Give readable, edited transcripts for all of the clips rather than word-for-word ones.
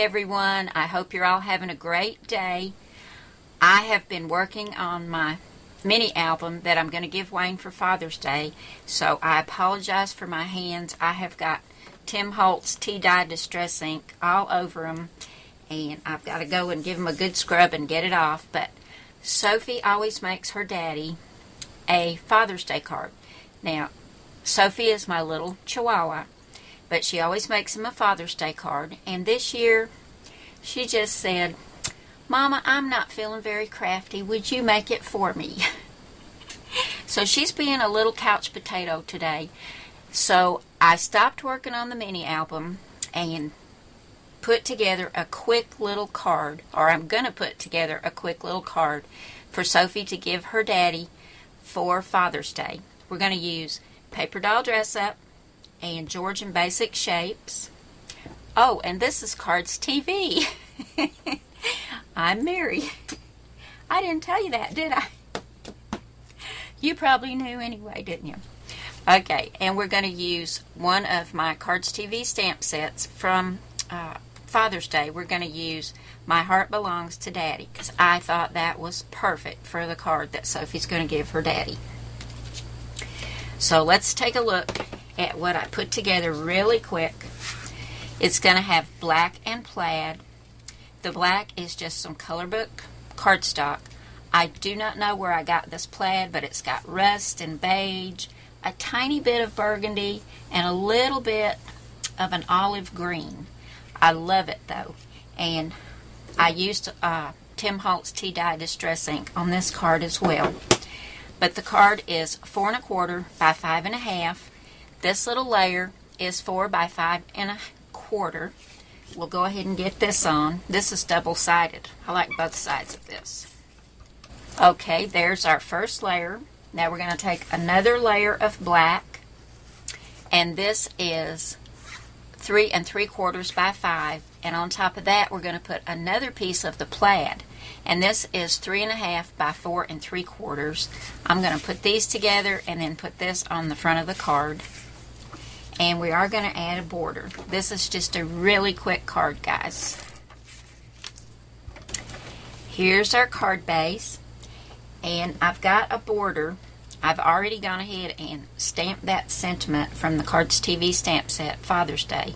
everyone. I hope you're all having a great day. I have been working on my mini album that I'm going to give Wayne for Father's Day, so I apologize for my hands. I have got Tim Holtz tea-dye distress ink all over them, and I've got to go and give them a good scrub and get it off. But Sophie always makes her daddy a Father's Day card. Now, Sophie is my little chihuahua, but she always makes him a Father's Day card. And this year, she just said, "Mama, I'm not feeling very crafty. Would you make it for me?" So she's being a little couch potato today. So I stopped working on the mini album and put together a quick little card, or I'm going to put together a quick little card for Sophie to give her daddy for Father's Day. We're going to use paper doll dress up and Georgian basic shapes. Oh, and this is Cardz TV. I'm Mary. I didn't tell you that, did I? You probably knew anyway, didn't you? Okay, and we're going to use one of my Cardz TV stamp sets from Father's Day. We're going to use My Heart Belongs to Daddy, because I thought that was perfect for the card that Sophie's going to give her daddy. So let's take a look at what I put together really quick. It's going to have black and plaid. The black is just some color book cardstock. I do not know where I got this plaid, but it's got rust and beige, a tiny bit of burgundy, and a little bit of an olive green. I love it though. And I used Tim Holtz tea-dye distress ink on this card as well. But the card is 4 1/4 by 5 1/2. This little layer is 4 by 5 1/4. We'll go ahead and get this on. This is double-sided. I like both sides of this. Okay, there's our first layer. Now we're going to take another layer of black, and this is 3 3/4 by 5, and on top of that we're going to put another piece of the plaid, and this is 3 1/2 by 4 3/4. I'm going to put these together and then put this on the front of the card, and we are going to add a border. This is just a really quick card, guys. Here's our card base, and I've got a border. I've already gone ahead and stamped that sentiment from the Cardz TV stamp set, Father's Day.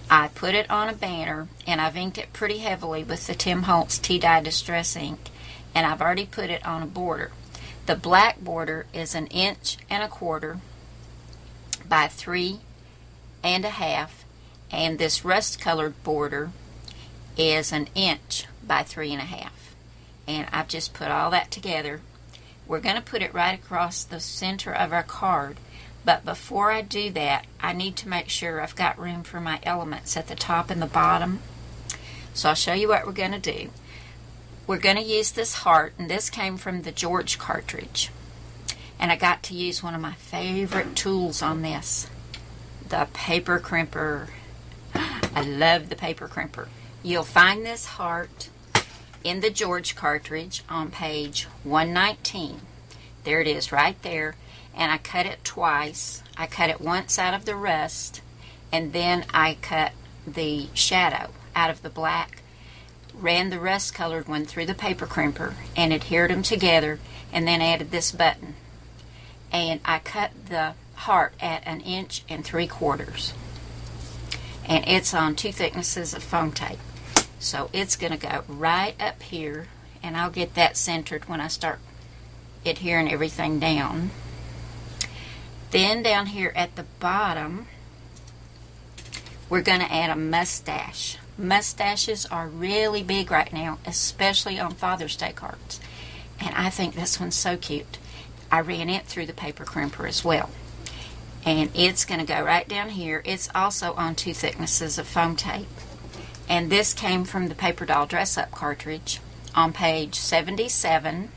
I put it on a banner, and I've inked it pretty heavily with the Tim Holtz tea-dye distress ink, and I've already put it on a border. The black border is 1 1/4 by 3 1/2, and this rust-colored border is 1 inch by 3 1/2. And I've just put all that together. We're going to put it right across the center of our card, but before I do that, I need to make sure I've got room for my elements at the top and the bottom. So I'll show you what we're going to do. We're going to use this heart, and this came from the George cartridge. And I got to use one of my favorite tools on this, the paper crimper. I love the paper crimper. You'll find this heart in the George cartridge on page 119. There it is right there. And I cut it twice. I cut it once out of the rust, and then I cut the shadow out of the black, ran the rust colored one through the paper crimper and adhered them together, and then added this button. And I cut the heart at 1 3/4 inches. And it's on 2 thicknesses of foam tape. So it's going to go right up here, and I'll get that centered when I start adhering everything down. Then down here at the bottom, we're going to add a mustache. Mustaches are really big right now, especially on Father's Day cards. And I think this one's so cute. I ran it through the paper crimper as well. And it's going to go right down here. It's also on 2 thicknesses of foam tape. And this came from the Paper Doll Dress Up cartridge on page 77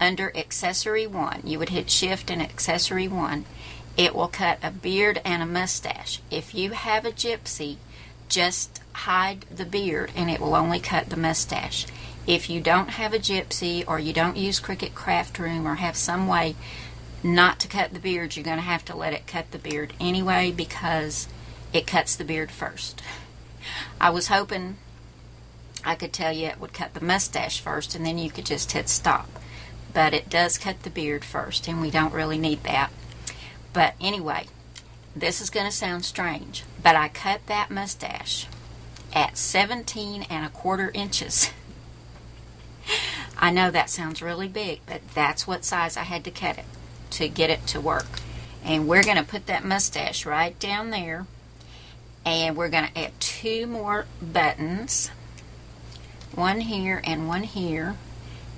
under Accessory 1. You would hit Shift and Accessory 1. It will cut a beard and a mustache. If you have a gypsy, just hide the beard and it will only cut the mustache. If you don't have a gypsy, or you don't use Cricut Craft Room, or have some way not to cut the beard, you're going to have to let it cut the beard anyway, because it cuts the beard first. I was hoping I could tell you it would cut the mustache first and then you could just hit stop. But it does cut the beard first, and we don't really need that. But anyway, this is going to sound strange, but I cut that mustache at 17¼ inches. I know that sounds really big, but that's what size I had to cut it to get it to work. And we're going to put that mustache right down there, and we're going to add 2 more buttons, one here and one here.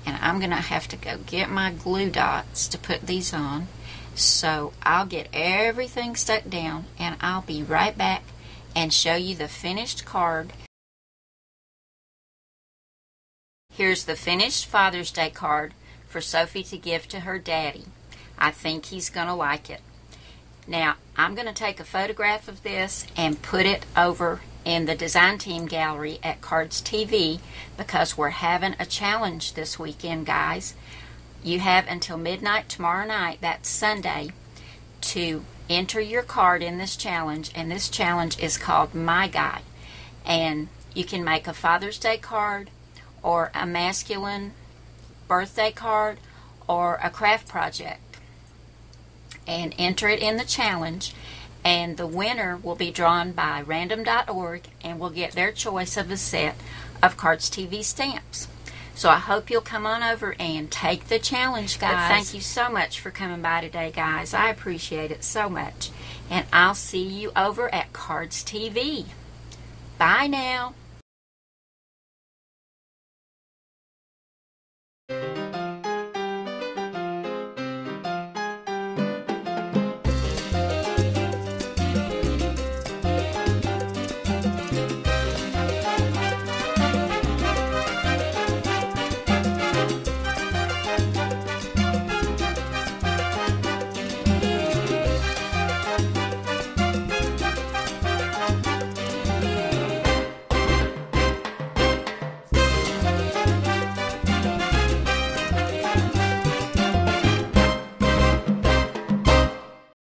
And I'm going to have to go get my glue dots to put these on. So I'll get everything stuck down and I'll be right back and show you the finished card. Here's the finished Father's Day card for Sophie to give to her daddy. I think he's going to like it. Now, I'm going to take a photograph of this and put it over in the design team gallery at Cardz TV because we're having a challenge this weekend, guys. You have until midnight tomorrow night, that's Sunday, to enter your card in this challenge, and this challenge is called My Guy. And you can make a Father's Day card or a masculine birthday card or a craft project and enter it in the challenge, and the winner will be drawn by random.org and will get their choice of a set of Cardz TV stamps. So I hope you'll come on over and take the challenge, guys. But thank you so much for coming by today, guys. I appreciate it so much. And I'll see you over at Cardz TV. Bye now.